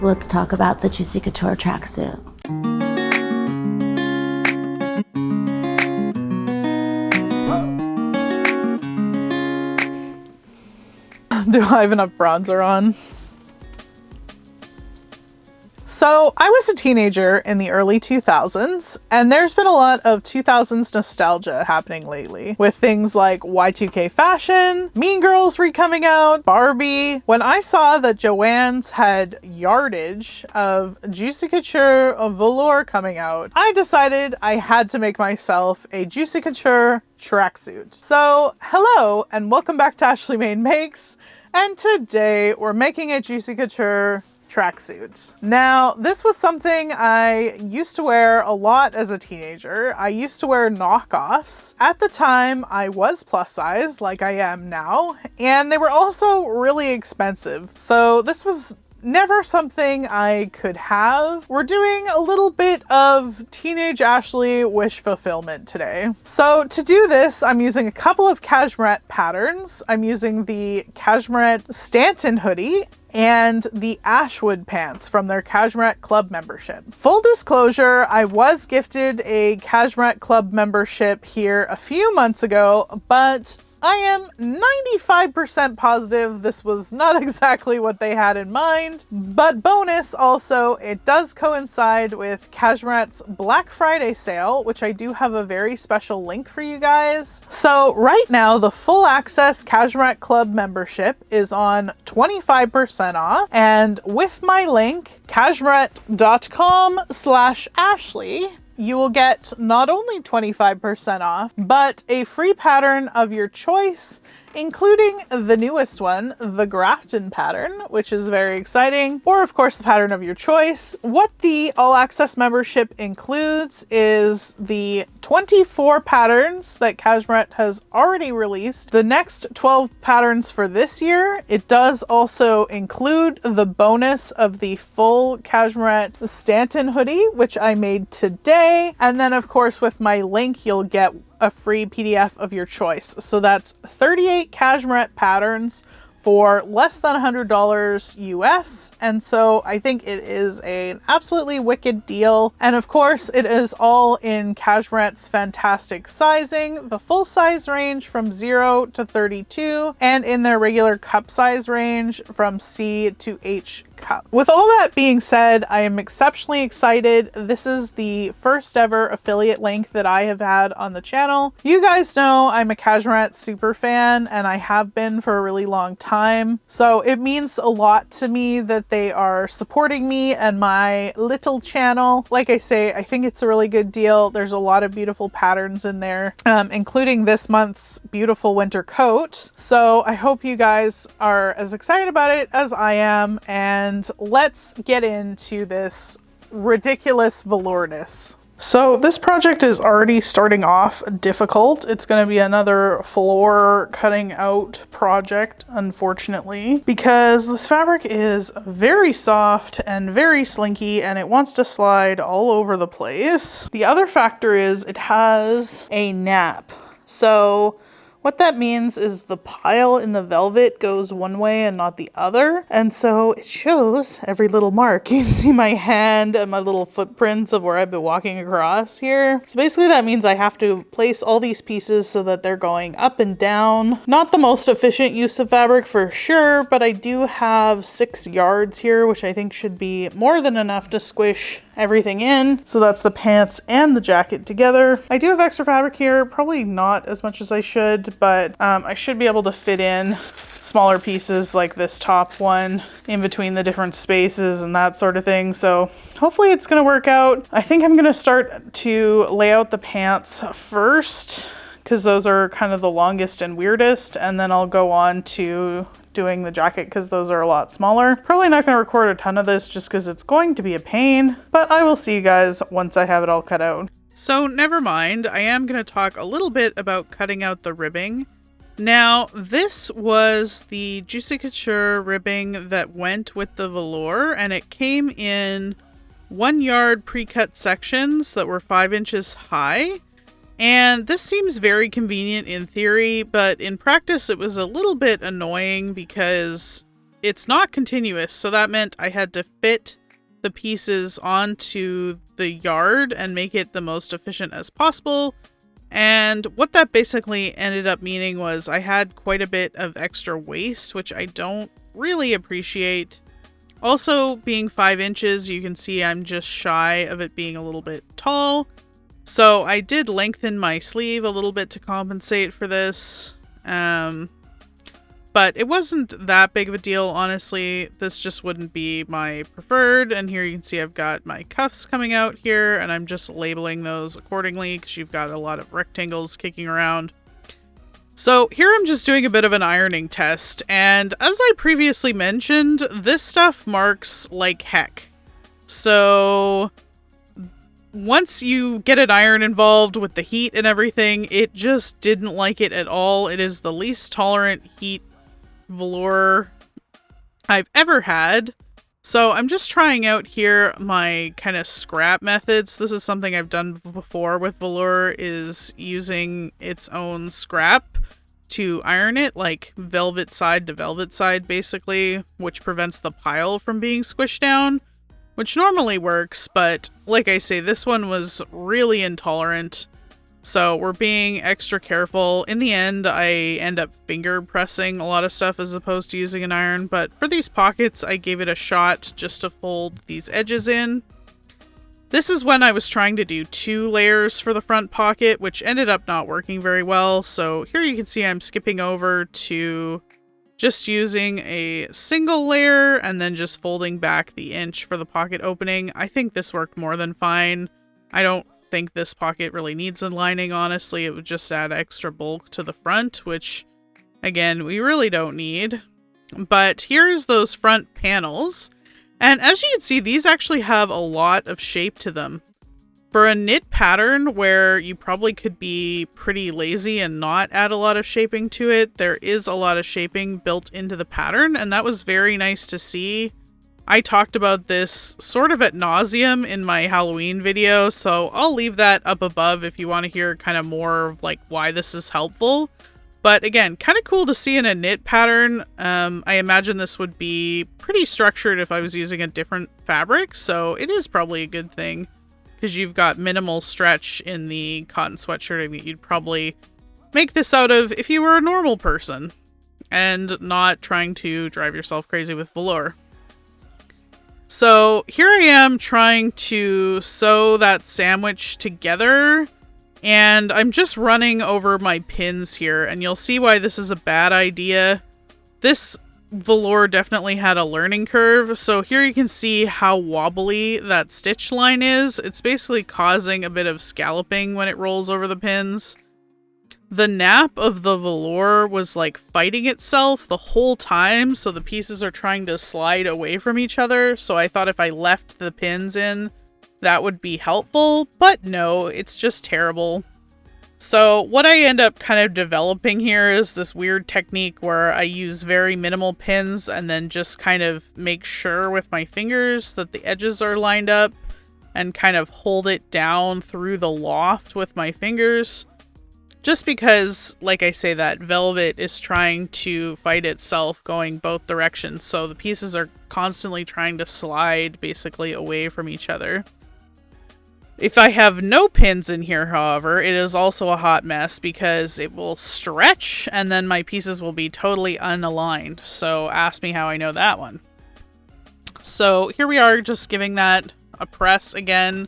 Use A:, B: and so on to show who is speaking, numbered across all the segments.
A: let's talk about the Juicy Couture tracksuit.
B: Do I have enough bronzer on? So I was a teenager in the early 2000s, and there's been a lot of 2000s nostalgia happening lately with things like Y2K fashion, Mean Girls re-coming out, Barbie. When I saw that Joann's had yardage of Juicy Couture of Velour coming out, I decided I had to make myself a Juicy Couture tracksuit. So hello and welcome back to Ashley Main Makes, and today we're making a Juicy Couture tracksuit. Now, this was something I used to wear a lot as a teenager. I used to wear knockoffs. At the time, I was plus size, like I am now, and they were also really expensive. So this was never something I could have. We're doing a little bit of teenage Ashley wish fulfillment today. So to do this, I'm using a couple of Cashmerette patterns. I'm using the Cashmerette Stanton Hoodie and the Ashwood Pants from their Cashmerette Club membership. Full disclosure, I was gifted a Cashmerette Club membership here a few months ago, but I am 95% positive this was not exactly what they had in mind. But bonus also, it does coincide with Cashmerette's Black Friday sale, which I do have a very special link for you guys. So right now, the full access Cashmerette Club membership is on 25% off. And with my link, cashmerette.com/Ashley, you will get not only 25% off, but a free pattern of your choice, including the newest one, the Grafton pattern, which is very exciting, or of course the pattern of your choice. What the all access membership includes is the 24 patterns that Cashmerette has already released, the next 12 patterns for this year. It does also include the bonus of the full Cashmerette Stanton hoodie, which I made today. And then of course with my link, you'll get a free PDF of your choice. So that's 38 Cashmerette patterns for less than $100 US. And so I think it is an absolutely wicked deal. And of course it is all in Cashmerette's fantastic sizing, the full size range from 0 to 32, and in their regular cup size range from C to H cup. With all that being said, I am exceptionally excited. This is the first ever affiliate link that I have had on the channel. You guys know I'm a Cashmerette super fan, and I have been for a really long time. So it means a lot to me that they are supporting me and my little channel. Like I say, I think it's a really good deal. There's a lot of beautiful patterns in there, including this month's beautiful winter coat. So I hope you guys are as excited about it as I am, and let's get into this ridiculous velourness. So this project is already starting off difficult. It's going to be another floor cutting out project, unfortunately, because this fabric is very soft and very slinky and it wants to slide all over the place. The other factor is it has a nap. So what that means is the pile in the velvet goes one way and not the other. And so it shows every little mark. You can see my hand and my little footprints of where I've been walking across here. So basically that means I have to place all these pieces so that they're going up and down. Not the most efficient use of fabric for sure, but I do have 6 yards here, which I think should be more than enough to squish everything in. So that's the pants and the jacket together. I do have extra fabric here, probably not as much as I should, but I should be able to fit in smaller pieces like this top one in between the different spaces and that sort of thing. So hopefully it's gonna work out. I think I'm gonna start to lay out the pants first, because those are kind of the longest and weirdest, and then I'll go on to doing the jacket because those are a lot smaller. Probably not going to record a ton of this just because it's going to be a pain, but I will see you guys once I have it all cut out. So never mind, I am going to talk a little bit about cutting out the ribbing. Now, this was the Juicy Couture ribbing that went with the velour, and it came in 1 yard pre-cut sections that were 5 inches high. And this seems very convenient in theory, but in practice it was a little bit annoying because it's not continuous, so that meant I had to fit the pieces onto the yard and make it the most efficient as possible. And what that basically ended up meaning was I had quite a bit of extra waste, which I don't really appreciate. Also, being 5 inches, you can see I'm just shy of it being a little bit tall. So I did lengthen my sleeve a little bit to compensate for this. But it wasn't that big of a deal, honestly. This just wouldn't be my preferred. And here you can see I've got my cuffs coming out here, and I'm just labeling those accordingly because you've got a lot of rectangles kicking around. So here I'm just doing a bit of an ironing test, and as I previously mentioned, this stuff marks like heck. So once you get an iron involved with the heat and everything, it just didn't like it at all. It is the least tolerant heat velour I've ever had. So I'm just trying out here my kind of scrap methods. This is something I've done before with velour, is using its own scrap to iron it, like velvet side to velvet side basically, which prevents the pile from being squished down, which normally works, but like I say, this one was really intolerant. So we're being extra careful. In the end, I end up finger pressing a lot of stuff as opposed to using an iron. But for these pockets, I gave it a shot just to fold these edges in. This is when I was trying to do 2 layers for the front pocket, which ended up not working very well. So here you can see I'm skipping over to just using a single layer and then just folding back the inch for the pocket opening. I think this worked more than fine. I don't think this pocket really needs a lining, honestly. It would just add extra bulk to the front, which again, we really don't need. But here's those front panels, and as you can see, these actually have a lot of shape to them. For a knit pattern where you probably could be pretty lazy and not add a lot of shaping to it, there is a lot of shaping built into the pattern, and that was very nice to see. I talked about this sort of ad nauseum in my Halloween video, so I'll leave that up above if you want to hear kind of more of like why this is helpful. But again, kind of cool to see in a knit pattern. I imagine this would be pretty structured if I was using a different fabric, so it is probably a good thing because you've got minimal stretch in the cotton sweatshirt that you'd probably make this out of if you were a normal person and not trying to drive yourself crazy with velour. So here I am trying to sew that sandwich together, and I'm just running over my pins here, and you'll see why this is a bad idea. This velour definitely had a learning curve, so here you can see how wobbly that stitch line is. It's basically causing a bit of scalloping when it rolls over the pins. The nap of the velour was like fighting itself the whole time, so the pieces are trying to slide away from each other. So I thought if I left the pins in, that would be helpful, but no, it's just terrible. So what I end up kind of developing here is this weird technique where I use very minimal pins and then just kind of make sure with my fingers that the edges are lined up and kind of hold it down through the loft with my fingers. Just because, like I say, that velvet is trying to fight itself going both directions, so the pieces are constantly trying to slide basically away from each other. If I have no pins in here, however, it is also a hot mess because it will stretch and then my pieces will be totally unaligned. So ask me how I know that one. So here we are, just giving that a press again,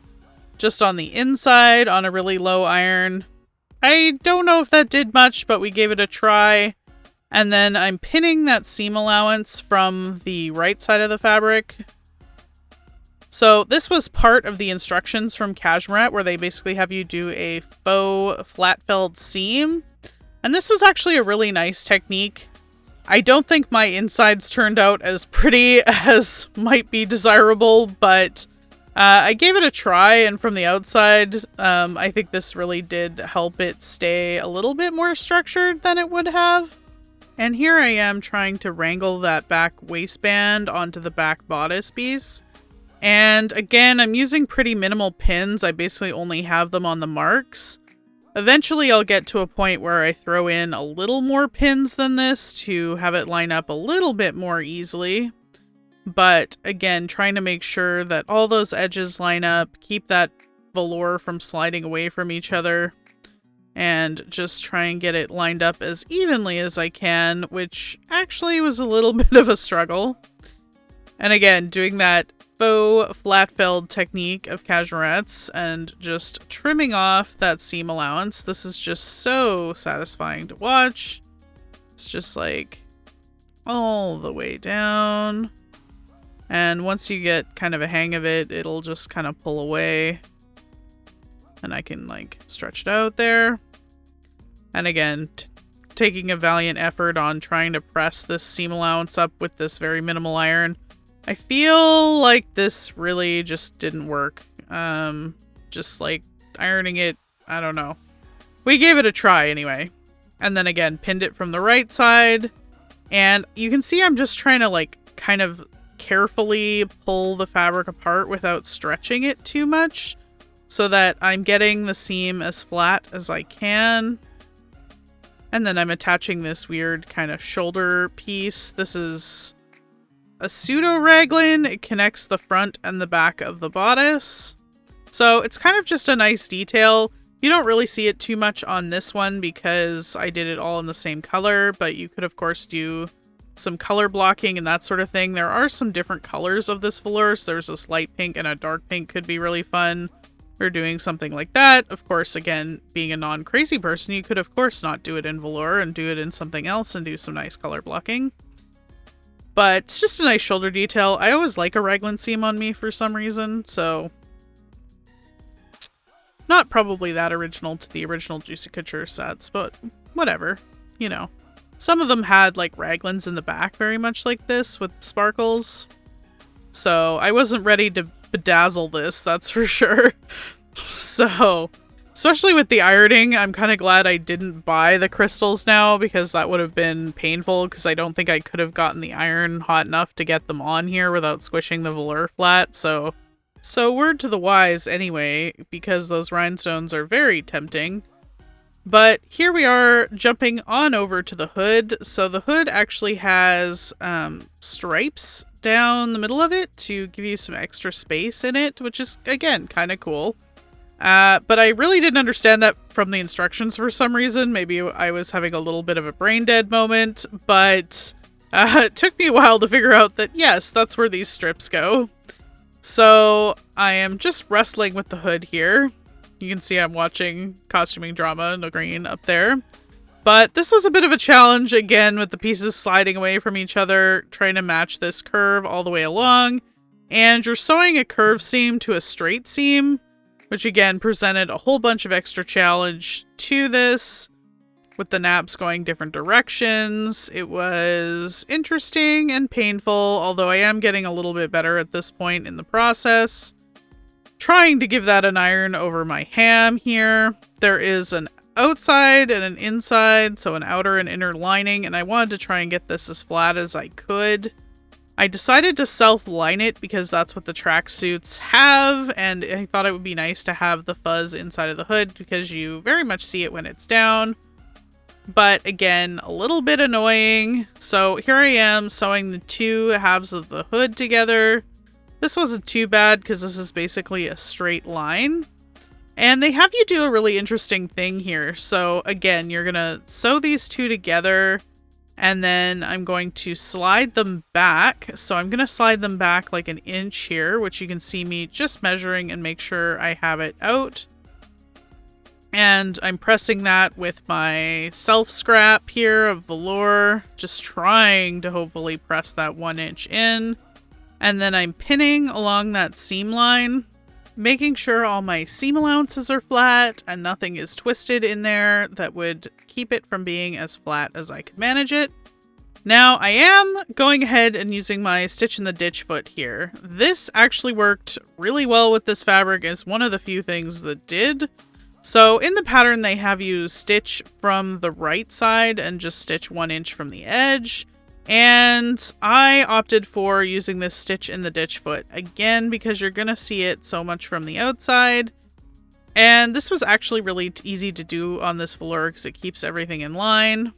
B: just on the inside on a really low iron. I don't know if that did much, but we gave it a try. And then I'm pinning that seam allowance from the right side of the fabric. So this was part of the instructions from Cashmerette, where they basically have you do a faux flat felled seam. And this was actually a really nice technique. I don't think my insides turned out as pretty as might be desirable, but I gave it a try, and from the outside, I think this really did help it stay a little bit more structured than it would have. And here I am trying to wrangle that back waistband onto the back bodice piece. And again, I'm using pretty minimal pins. I basically only have them on the marks. Eventually I'll get to a point where I throw in a little more pins than this to have it line up a little bit more easily. But again, trying to make sure that all those edges line up, keep that velour from sliding away from each other, and just try and get it lined up as evenly as I can, which actually was a little bit of a struggle. And again, doing that faux flat felled technique of Cashmerette's and just trimming off that seam allowance. This is just so satisfying to watch. It's just like all the way down. And once you get kind of a hang of it, it'll just kind of pull away. And I can like stretch it out there. And again, taking a valiant effort on trying to press this seam allowance up with this very minimal iron. I feel like this really just didn't work. Just like ironing it, I don't know. We gave it a try anyway. And then again, pinned it from the right side. And you can see I'm just trying to like kind of carefully pull the fabric apart without stretching it too much, so that I'm getting the seam as flat as I can. And then I'm attaching this weird kind of shoulder piece. This is a pseudo raglan. It connects the front and the back of the bodice. So it's kind of just a nice detail. You don't really see it too much on this one because I did it all in the same color, but you could of course do some color blocking and that sort of thing. There are some different colors of this velour. So there's this light pink and a dark pink could be really fun. Or doing something like that. Of course, again, being a non-crazy person, you could of course not do it in velour and do it in something else and do some nice color blocking. But it's just a nice shoulder detail. I always like a raglan seam on me for some reason, so not probably that original to the original Juicy Couture sets, but whatever, you know. Some of them had like raglans in the back very much like this with sparkles. So I wasn't ready to bedazzle this, that's for sure. So, especially with the ironing, I'm kind of glad I didn't buy the crystals now, because that would have been painful, because I don't think I could have gotten the iron hot enough to get them on here without squishing the velour flat. So word to the wise anyway, because those rhinestones are very tempting. But here we are jumping on over to the hood. So the hood actually has stripes down the middle of it to give you some extra space in it, which is, again, kind of cool. But I really didn't understand that from the instructions for some reason. Maybe I was having a little bit of a brain dead moment, but it took me a while to figure out that, yes, that's where these strips go. So I am just wrestling with the hood here. You can see I'm watching Costuming Drama in the green up there. But this was a bit of a challenge, again, with the pieces sliding away from each other, trying to match this curve all the way along. And you're sewing a curve seam to a straight seam, which again presented a whole bunch of extra challenge to this, with the naps going different directions. It was interesting and painful, although I am getting a little bit better at this point in the process. Trying to give that an iron over my ham here. There is an outside and an inside, so an outer and inner lining, and I wanted to try and get this as flat as I could. I decided to self-line it because that's what the tracksuits have, and I thought it would be nice to have the fuzz inside of the hood because you very much see it when it's down. But again, a little bit annoying. So here I am sewing the two halves of the hood together. This wasn't too bad because this is basically a straight line. And they have you do a really interesting thing here. So again, you're going to sew these two together and then I'm going to slide them back. So I'm going to slide them back like an inch here, which you can see me just measuring and make sure I have it out. And I'm pressing that with my self scrap here of velour, just trying to hopefully press that 1 inch in. And then I'm pinning along that seam line, making sure all my seam allowances are flat and nothing is twisted in there that would keep it from being as flat as I could manage it. Now I am going ahead and using my stitch in the ditch foot here. This actually worked really well with this fabric. It's one of the few things that did. So in the pattern, they have you stitch from the right side and just stitch 1 inch from the edge. And I opted for using this stitch in the ditch foot again because you're going to see it so much from the outside. And this was actually really easy to do on this velour because it keeps everything in line.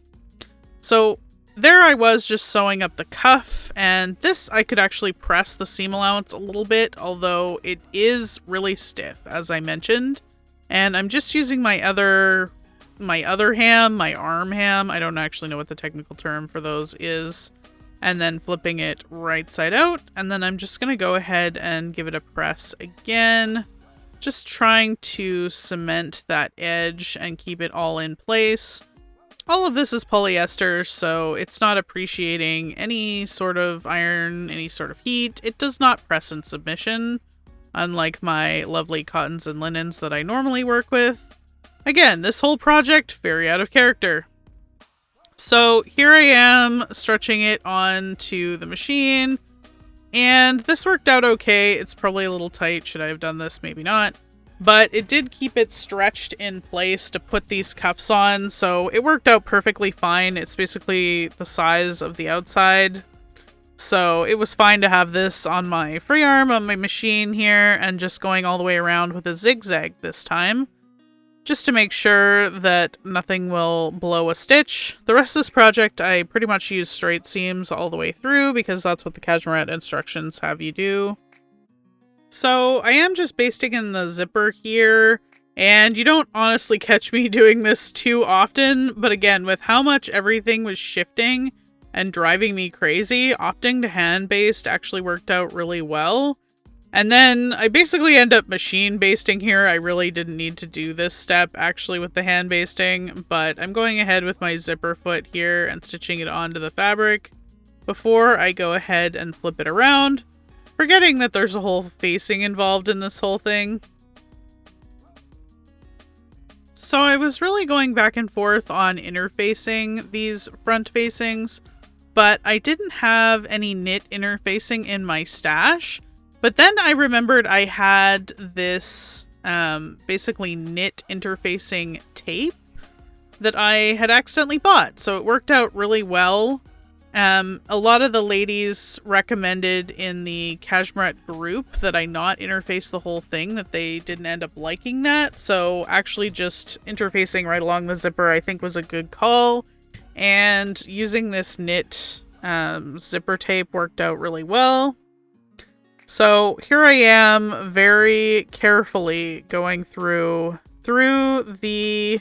B: So there I was just sewing up the cuff, and this I could actually press the seam allowance a little bit, although it is really stiff, as I mentioned. And I'm just using my other ham, my arm ham, I don't actually know what the technical term for those is, and then flipping it right side out, and then I'm just going to go ahead and give it a press again, just trying to cement that edge and keep it all in place. All of this is polyester, so it's not appreciating any sort of iron, any sort of heat. It does not press in submission, unlike my lovely cottons and linens that I normally work with. Again, this whole project, very out of character. So here I am stretching it onto the machine, and this worked out okay. It's probably a little tight. Should I have done this? Maybe not. But it did keep it stretched in place to put these cuffs on, so it worked out perfectly fine. It's basically the size of the outside. So it was fine to have this on my free arm on my machine here and just going all the way around with a zigzag this time, just to make sure that nothing will blow a stitch. The rest of this project I pretty much use straight seams all the way through because that's what the Cashmerette instructions have you do. So I am just basting in the zipper here, and you don't honestly catch me doing this too often, but again, with how much everything was shifting and driving me crazy, opting to hand baste actually worked out really well. And then I basically end up machine basting here. I really didn't need to do this step actually with the hand basting, but I'm going ahead with my zipper foot here and stitching it onto the fabric before I go ahead and flip it around, forgetting that there's a whole facing involved in this whole thing. So I was really going back and forth on interfacing these front facings, but I didn't have any knit interfacing in my stash. But then I remembered I had this basically knit interfacing tape that I had accidentally bought, so it worked out really well. A lot of the ladies recommended in the Cashmerette group that I not interface the whole thing, that they didn't end up liking that, so actually just interfacing right along the zipper I think was a good call, and using this knit zipper tape worked out really well. So here I am very carefully going through the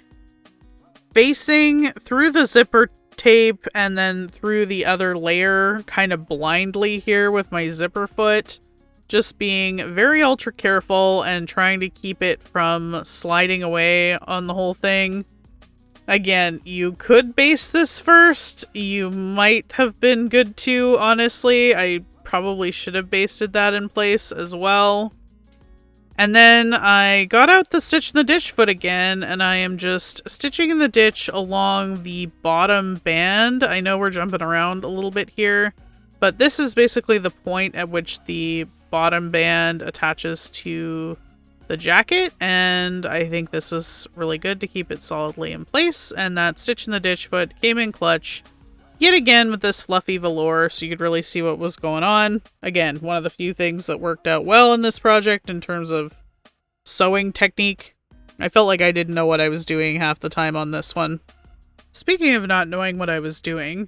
B: facing, through the zipper tape, and then through the other layer kind of blindly here with my zipper foot, just being very ultra careful and trying to keep it from sliding away on the whole thing. Again, you could baste this first. You might have been good to, honestly. I probably should have basted that in place as well. And then I got out the stitch in the ditch foot again, and I am just stitching in the ditch along the bottom band. I know we're jumping around a little bit here, but this is basically the point at which the bottom band attaches to the jacket, and I think this is really good to keep it solidly in place. And that stitch in the ditch foot came in clutch yet again with this fluffy velour, so you could really see what was going on. Again, one of the few things that worked out well in this project in terms of sewing technique. I felt like I didn't know what I was doing half the time on this one. Speaking of not knowing what I was doing,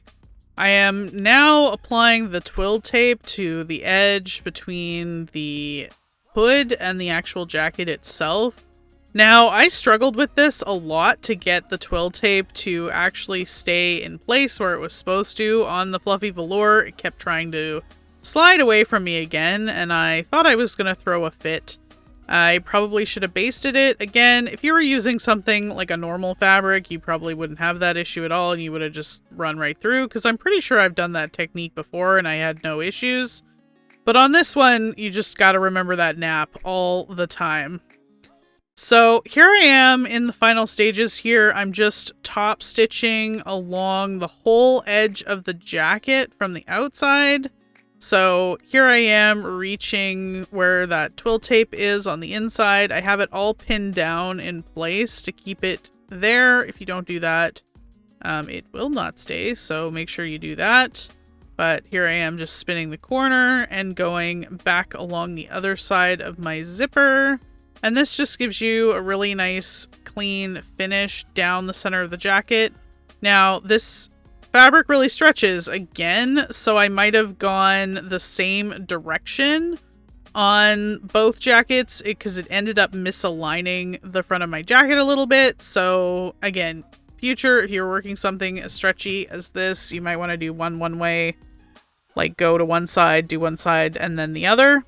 B: I am now applying the twill tape to the edge between the hood and the actual jacket itself. Now, I struggled with this a lot to get the twill tape to actually stay in place where it was supposed to on the fluffy velour. It kept trying to slide away from me again, and I thought I was going to throw a fit. I probably should have basted it. Again, if you were using something like a normal fabric, you probably wouldn't have that issue at all, and you would have just run right through, because I'm pretty sure I've done that technique before and I had no issues. But on this one, you just got to remember that nap all the time. So here I am in the final stages here. I'm just top stitching along the whole edge of the jacket from the outside. So here I am reaching where that twill tape is on the inside. I have it all pinned down in place to keep it there. If you don't do that, it will not stay. So make sure you do that. But here I am just spinning the corner and going back along the other side of my zipper. And this just gives you a really nice clean finish down the center of the jacket. Now this fabric really stretches again, so I might have gone the same direction on both jackets because it ended up misaligning the front of my jacket a little bit. So again, future, if you're working something as stretchy as this, you might want to do one way, like go to one side, do one side, and then the other.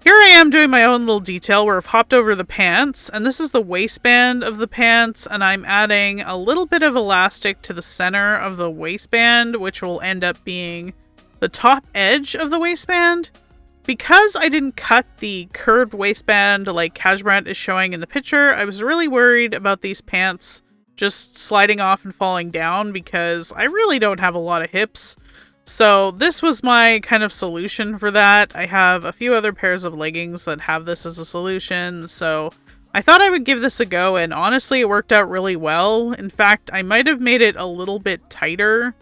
B: Here I am doing my own little detail where I've hopped over the pants, and this is the waistband of the pants, and I'm adding a little bit of elastic to the center of the waistband, which will end up being the top edge of the waistband. Because I didn't cut the curved waistband like Cashmerette is showing in the picture, I was really worried about these pants just sliding off and falling down because I really don't have a lot of hips. So this was my kind of solution for that. I have a few other pairs of leggings that have this as a solution, so I thought I would give this a go, and honestly it worked out really well. In fact, I might have made it a little bit tighter,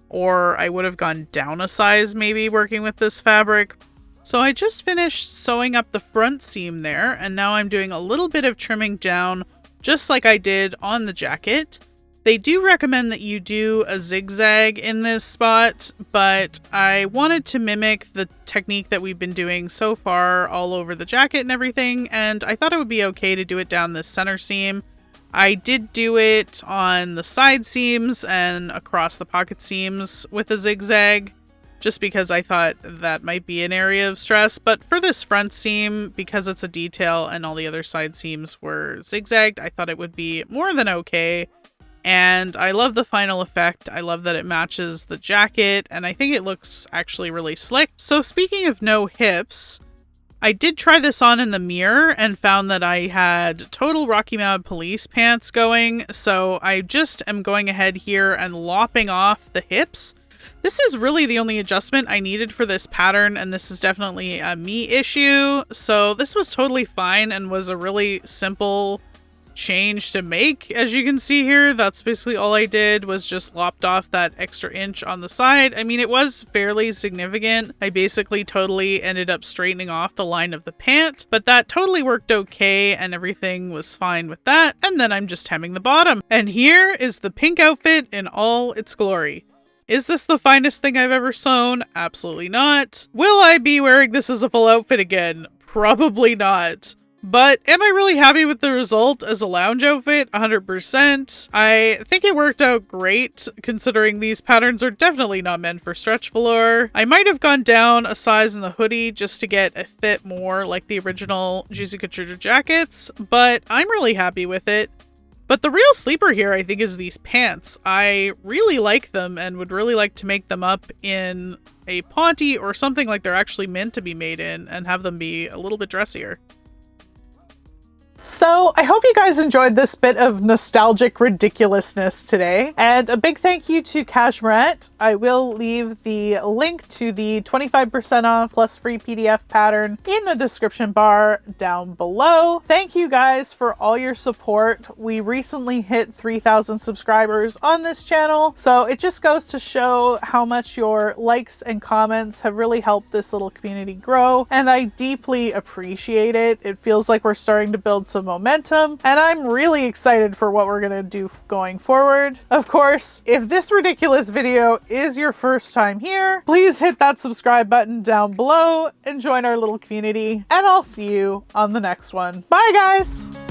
B: or I would have gone down a size maybe working with this fabric. So I just finished sewing up the front seam there, and now I'm doing a little bit of trimming down just like I did on the jacket. They do recommend that you do a zigzag in this spot, but I wanted to mimic the technique that we've been doing so far all over the jacket and everything, and I thought it would be okay to do it down this center seam. I did do it on the side seams and across the pocket seams with a zigzag, just because I thought that might be an area of stress. But for this front seam, because it's a detail and all the other side seams were zigzagged, I thought it would be more than okay. And I love the final effect. I love that it matches the jacket, and I think it looks actually really slick. So speaking of no hips, I did try this on in the mirror and found that I had total Rocky Mountain Police pants going. So I just am going ahead here and lopping off the hips. This is really the only adjustment I needed for this pattern, and this is definitely a me issue. So this was totally fine and was a really simple change to make. As you can see here, that's basically all I did, was just lopped off that extra inch on the side. I mean, it was fairly significant. I basically totally ended up straightening off the line of the pant, but that totally worked okay and everything was fine with that. And then I'm just hemming the bottom. And here is the pink outfit in all its glory. Is this the finest thing I've ever sewn? Absolutely not. Will I be wearing this as a full outfit again? Probably not. But am I really happy with the result as a lounge outfit? 100%. I think it worked out great, considering these patterns are definitely not meant for stretch velour. I might have gone down a size in the hoodie just to get a fit more like the original Juicy Couture jackets, but I'm really happy with it. But the real sleeper here, I think, is these pants. I really like them and would really like to make them up in a ponte or something like they're actually meant to be made in and have them be a little bit dressier. So I hope you guys enjoyed this bit of nostalgic ridiculousness today. And a big thank you to Cashmerette. I will leave the link to the 25% off plus free PDF pattern in the description bar down below. Thank you guys for all your support. We recently hit 3,000 subscribers on this channel, so it just goes to show how much your likes and comments have really helped this little community grow, and I deeply appreciate it. It feels like we're starting to build some momentum, and I'm really excited for what we're gonna do going forward. Of course, if this ridiculous video is your first time here, please hit that subscribe button down below and join our little community, and I'll see you on the next one. Bye guys!